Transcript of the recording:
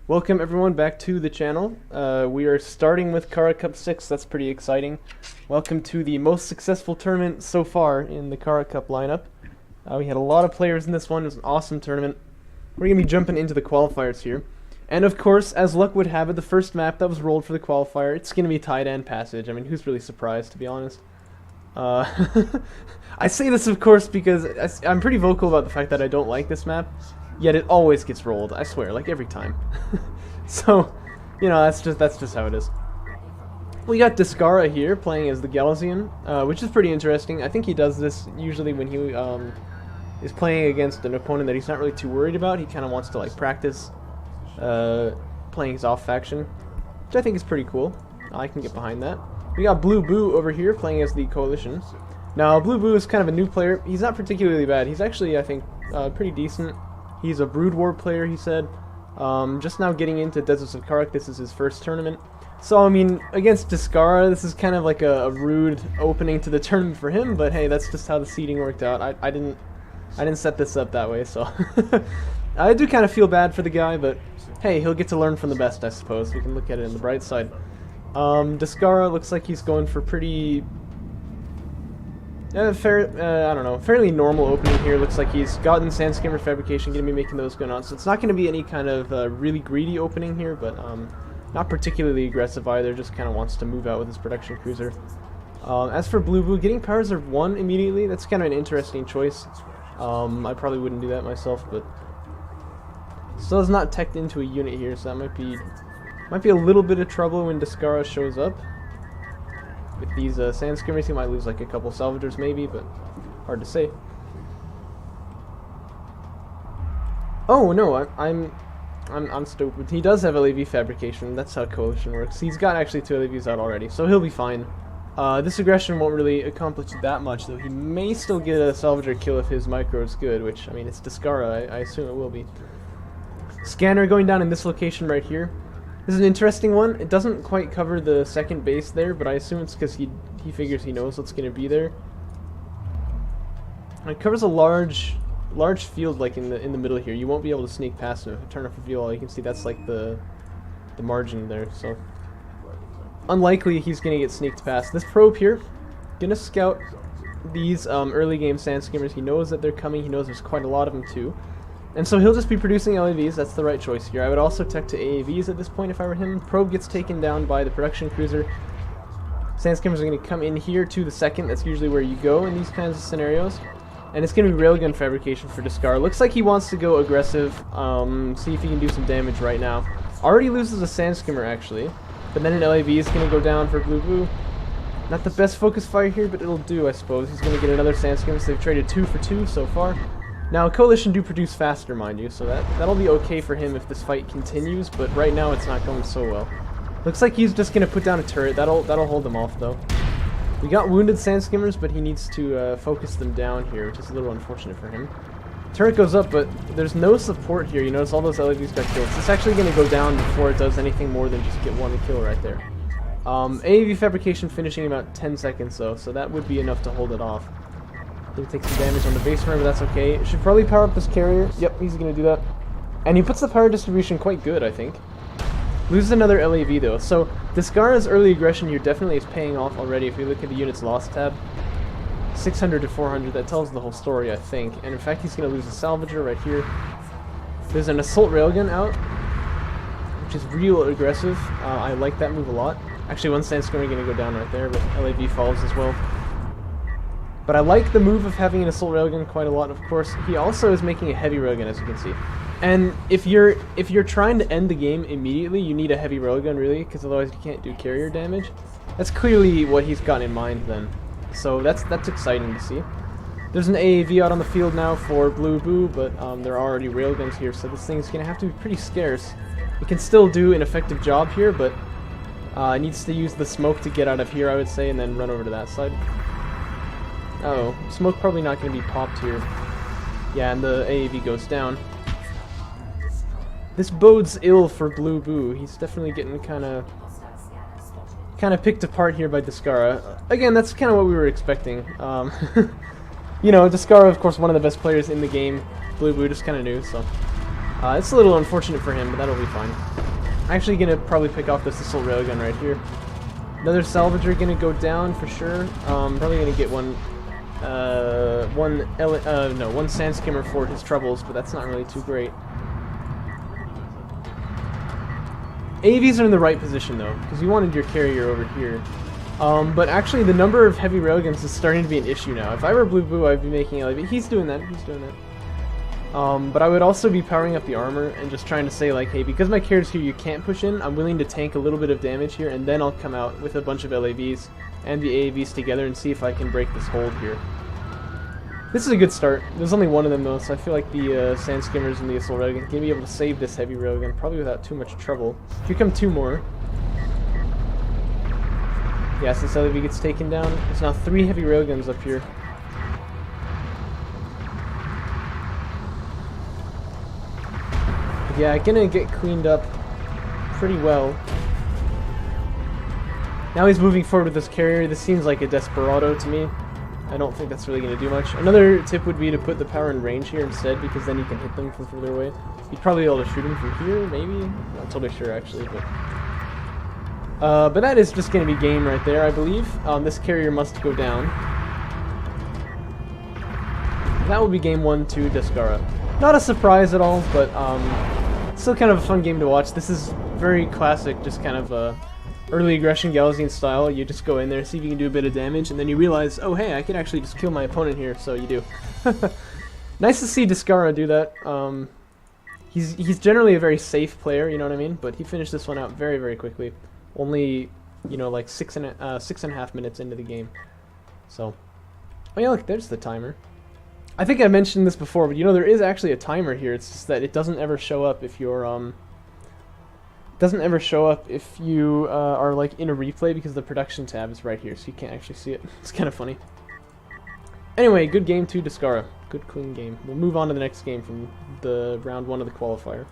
Welcome everyone back to the channel. We are starting with Kharak Cup 6, that's pretty exciting. Welcome to the most successful tournament so far in the Kharak Cup lineup. We had a lot of players in this one, it was an awesome tournament. We're going to be jumping into the qualifiers here. And of course, as luck would have it, the first map that was rolled for the qualifier, it's going to be Titan Passage. I mean, who's really surprised, to be honest? I say this of course because I'm pretty vocal about the fact that I don't like this map. Yet it always gets rolled, I swear, like every time. So, you know, that's just how it is. We got Descara here playing as the Galician, which is pretty interesting. I think he does this usually when he is playing against an opponent that he's not really too worried about. He kind of wants to like practice playing his off faction, which I think is pretty cool. I can get behind that. We got BlueBoo over here playing as the Coalition. Now, BlueBoo is kind of a new player. He's not particularly bad. He's actually, I think, pretty decent. He's a Brood War player, he said. Just now getting into Deserts of Kharak. This is his first tournament. So, I mean, against Descara, this is kind of like a rude opening to the tournament for him, but hey, that's just how the seeding worked out. I didn't set this up that way, so... I do kind of feel bad for the guy, but hey, he'll get to learn from the best, I suppose. We can look at it in the bright side. Descara looks like he's going for pretty... I don't know, fairly normal opening here. Looks like he's gotten Sandskimmer Fabrication, going to be making those going on. So it's not going to be any kind of really greedy opening here, but not particularly aggressive either. Just kind of wants to move out with his production cruiser. As for BlueBoo, getting Power Reserve 1 immediately, that's kind of an interesting choice. I probably wouldn't do that myself, but still is not teched into a unit here, so that might be a little bit of trouble when Descara shows up. With these Sandskimmers, he might lose like a couple salvagers maybe, but hard to say. Oh no, I'm stupid. He does have LAV Fabrication. That's how Coalition works. He's got actually 2 LAVs out already, so he'll be fine. This aggression won't really accomplish that much, though. He may still get a salvager kill if his micro is good, which, I mean, it's Descara. I assume it will be. Scanner going down in this location right here. This is an interesting one. It doesn't quite cover the second base there, but I assume it's because he figures he knows what's going to be there. It covers a large field like in the middle here. You won't be able to sneak past him. If I turn off reveal, you can see that's like the margin there. So unlikely he's going to get sneaked past. This probe here, gonna scout these early game Sandskimmers. He knows that they're coming. He knows there's quite a lot of them too. And so he'll just be producing LAVs, that's the right choice here. I would also tech to AAVs at this point if I were him. Probe gets taken down by the production cruiser. Sandskimmers are going to come in here to the second, that's usually where you go in these kinds of scenarios. And it's going to be Railgun Fabrication for Descara. Looks like he wants to go aggressive, see if he can do some damage right now. Already loses a Sandskimmer actually, but then an LAV is going to go down for BlueBoo. Not the best focus fire here, but it'll do I suppose. He's going to get another Sandskimmer, so they've traded 2 for 2 so far. Now, Coalition do produce faster, mind you, so that'll be okay for him if this fight continues, but right now it's not going so well. Looks like he's just going to put down a turret. That'll hold them off, though. We got wounded Sandskimmers, but he needs to focus them down here, which is a little unfortunate for him. Turret goes up, but there's no support here. You notice all those LAVs got killed. It's actually going to go down before it does anything more than just get one kill right there. AAV Fabrication finishing about 10 seconds, though, so that would be enough to hold it off. He'll take some damage on the base runner, but that's okay. Should probably power up this carrier. Yep, he's going to do that. And he puts the power distribution quite good, I think. Loses another LAV, though. So, Descara's early aggression here definitely is paying off already. If you look at the units lost tab, 600 to 400, that tells the whole story, I think. And in fact, he's going to lose a salvager right here. There's an assault railgun out, which is real aggressive. I like that move a lot. Actually, one Sandskimmer going to go down right there, but LAV falls as well. But I like the move of having an assault railgun quite a lot. Of course, he also is making a heavy railgun, as you can see. And if you're trying to end the game immediately, you need a heavy railgun, really, because otherwise you can't do carrier damage. That's clearly what he's got in mind then. So that's exciting to see. There's an AAV out on the field now for BlueBoo, but there are already railguns here, so this thing's gonna have to be pretty scarce. It can still do an effective job here, but it needs to use the smoke to get out of here, I would say, and then run over to that side. Oh, smoke probably not going to be popped here. Yeah, and the AAV goes down. This bodes ill for BlueBoo. He's definitely getting kind of picked apart here by Descara. Again, that's kind of what we were expecting. You know, Descara, of course, one of the best players in the game. BlueBoo just kind of knew, so. It's a little unfortunate for him, but that'll be fine. I'm actually gonna probably pick off this assault railgun right here. Another salvager gonna go down for sure. Probably gonna get one sand skimmer for his troubles, but that's not really too great. AVs are in the right position though, because you wanted your carrier over here. But actually the number of heavy railguns is starting to be an issue now. If I were BlueBoo, I'd be making LAV. He's doing that, he's doing that. But I would also be powering up the armor and just trying to say like, hey, because my carrier's here, you can't push in, I'm willing to tank a little bit of damage here, and then I'll come out with a bunch of LAVs and the AAVs together and see if I can break this hold here. This is a good start. There's only one of them though, so I feel like the sand skimmers and the assault railgun can be able to save this heavy railgun, probably without too much trouble. Here come two more. Yeah, since LAV gets taken down, there's now 3 heavy railguns up here. But yeah, gonna get cleaned up pretty well. Now he's moving forward with this carrier. This seems like a Desperado to me. I don't think that's really going to do much. Another tip would be to put the power in range here instead, because then you can hit them from further away. You'd probably be able to shoot them from here, maybe? I'm not totally sure, actually. But that is just going to be game right there, I believe. This carrier must go down. That will be game 1 to Descara. Not a surprise at all, but still kind of a fun game to watch. This is very classic, just kind of early aggression Galazine style. You just go in there, see if you can do a bit of damage, and then you realize, oh hey, I can actually just kill my opponent here, so you do. Nice to see Descara do that. He's generally a very safe player, you know what I mean? But he finished this one out very, very quickly. Only, you know, like 6.5 minutes into the game. So, oh yeah, look, there's the timer. I think I mentioned this before, but you know, there is actually a timer here. It's just that it doesn't ever show up if you're, are like in a replay, because the production tab is right here, so you can't actually see it. It's kind of funny. Anyway, good game to Descara. Good clean game. We'll move on to the next game from the round 1 of the qualifier.